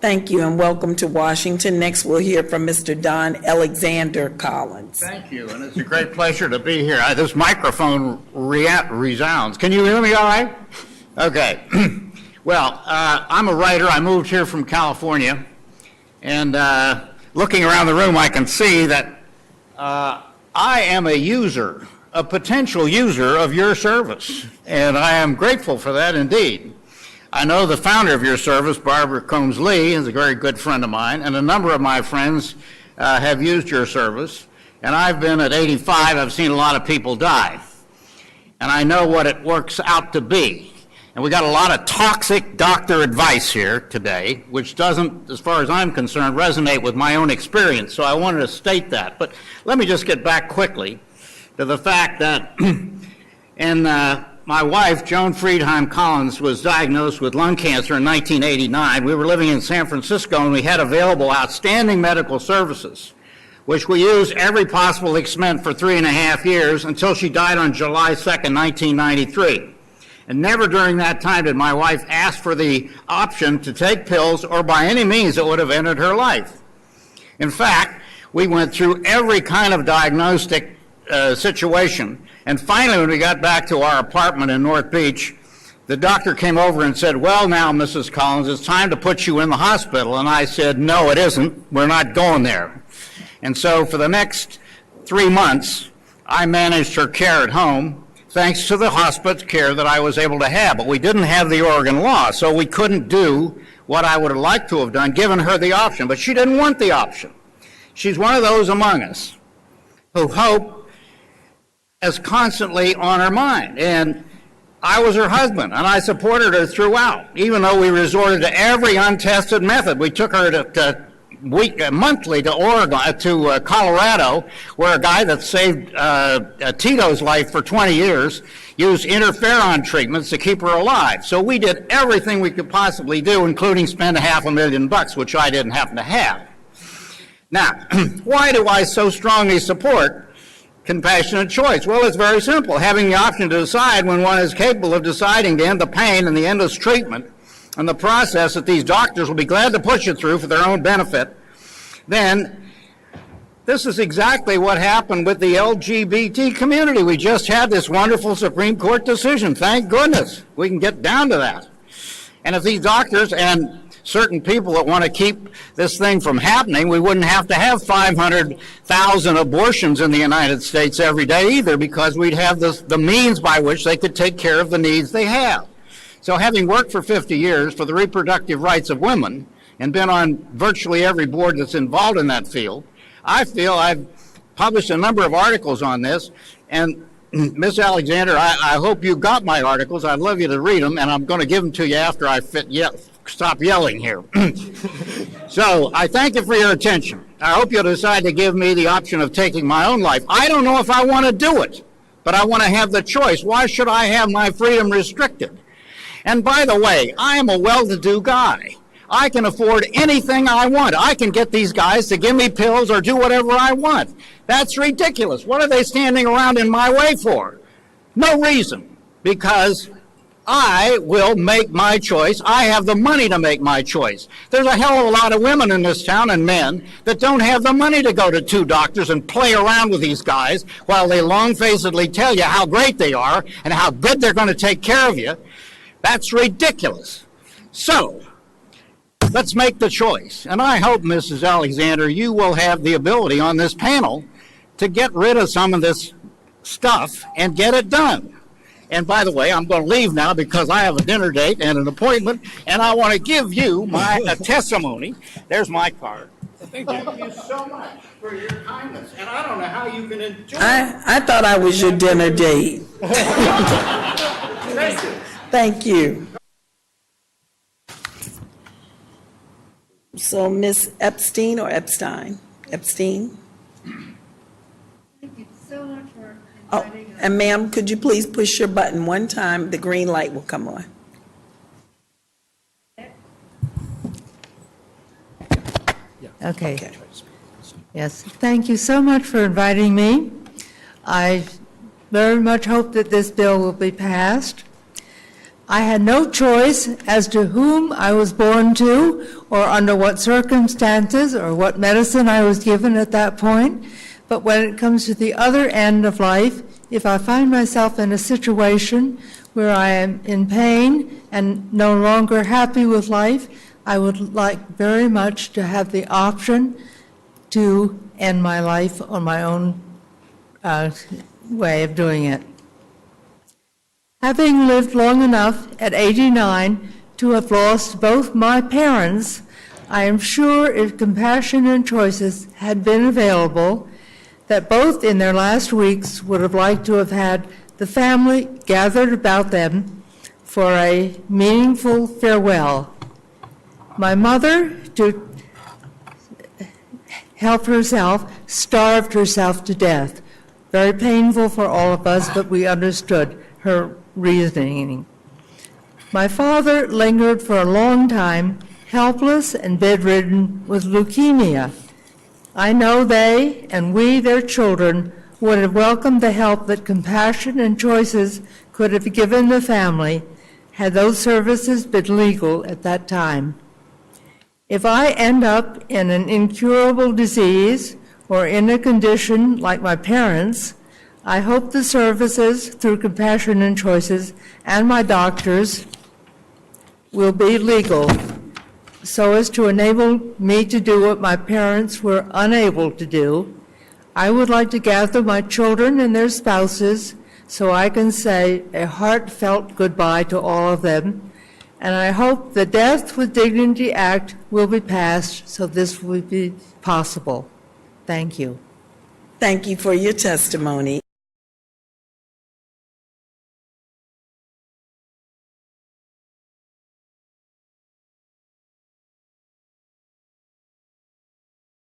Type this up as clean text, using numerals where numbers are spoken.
Thank you and welcome to Washington. Next, we'll hear from Mr. Don Alexander Collins. Thank you, and it's a great pleasure to be here. This microphone resounds. Can you hear me all right? Okay. Well, I'm a writer. I moved here from California, and looking around the room, I can see that I am a user, a potential user of your service, and I am grateful for that indeed. I know the founder of your service, Barbara Combs Lee, is a very good friend of mine, and a number of my friends have used your service. And I've been at 85, I've seen a lot of people die. And I know what it works out to be. And we got a lot of toxic doctor advice here today, which doesn't, as far as I'm concerned, resonate with my own experience. So I wanted to state that. But let me just get back quickly to the fact that my wife, Joan Friedheim Collins, was diagnosed with lung cancer in 1989. We were living in San Francisco, and we had available outstanding medical services, which we used every possible extent for 3.5 years until she died on July 2nd, 1993. And never during that time did my wife ask for the option to take pills or by any means that would have ended her life. In fact, we went through every kind of diagnostic situation. And finally, when we got back to our apartment in North Beach, the doctor came over and said, well, now, Mrs. Collins, it's time to put you in the hospital. And I said, no, it isn't. We're not going there. And so for the next 3 months, I managed her care at home, thanks to the hospice care that I was able to have. But we didn't have the Oregon law, so we couldn't do what I would have liked to have done, given her the option. But she didn't want the option. She's one of those among us who hope is constantly on her mind. And I was her husband, and I supported her throughout, even though we resorted to every untested method. We took her monthly to Oregon, to Colorado, where a guy that saved Tito's life for 20 years used interferon treatments to keep her alive. So we did everything we could possibly do, including spend $500,000, which I didn't happen to have. Now, why do I so strongly support compassionate choice? Well, it's very simple. Having the option to decide when one is capable of deciding to end the pain and the endless treatment and the process that these doctors will be glad to put you through for their own benefit, then this is exactly what happened with the LGBT community. We just had this wonderful Supreme Court decision. Thank goodness. We can get down to that. And if these doctors and certain people that want to keep this thing from happening, we wouldn't have to have 500,000 abortions in the United States every day either, because we'd have the means by which they could take care of the needs they have. So having worked for 50 years for the reproductive rights of women and been on virtually every board that's involved in that field, I feel I've published a number of articles on this. And Ms. Alexander, I hope you got my articles. I'd love you to read them, and I'm going to give them to you after I stop yelling here. So I thank you for your attention. I hope you'll decide to give me the option of taking my own life. I don't know if I want to do it, but I want to have the choice. Why should I have my freedom restricted? And by the way, I am a well-to-do guy. I can afford anything I want. I can get these guys to give me pills or do whatever I want. That's ridiculous. What are they standing around in my way for? No reason. Because I will make my choice. I have the money to make my choice. There's a hell of a lot of women in this town and men that don't have the money to go to 2 doctors and play around with these guys while they long-facedly tell you how great they are and how good they're going to take care of you. That's ridiculous. So let's make the choice. And I hope, Mrs. Alexander, you will have the ability on this panel to get rid of some of this stuff and get it done. And by the way, I'm going to leave now because I have a dinner date and an appointment, and I want to give you my testimony. There's my card. Thank you so much for your kindness. And I don't know how you can enjoy it. I thought I was your dinner date. Thank you. Thank you. So, Ms. Epstein or Epstein? Epstein? Thank you so much for Oh, inviting us. and ma'am, could you please push your button one time? The green light will come on. Okay. Yes, thank you so much for inviting me. I very much hope that this bill will be passed. I had no choice as to whom I was born to or under what circumstances or what medicine I was given at that point. But when it comes to the other end of life, if I find myself in a situation where I am in pain and no longer happy with life, I would like very much to have the option to end my life on my own way of doing it. Having lived long enough at 89 to have lost both my parents, I am sure if compassion and choices had been available, that both in their last weeks would have liked to have had the family gathered about them for a meaningful farewell. My mother, to help herself, starved herself to death. Very painful for all of us, but we understood her reasoning. My father lingered for a long time, helpless and bedridden with leukemia. I know they, and we, their children, would have welcomed the help that compassion and choices could have given the family had those services been legal at that time. If I end up in an incurable disease or in a condition like my parents, I hope the services through Compassion and Choices and my doctors will be legal so as to enable me to do what my parents were unable to do. I would like to gather my children and their spouses so I can say a heartfelt goodbye to all of them. And I hope the Death with Dignity Act will be passed so this will be possible. Thank you. Thank you for your testimony.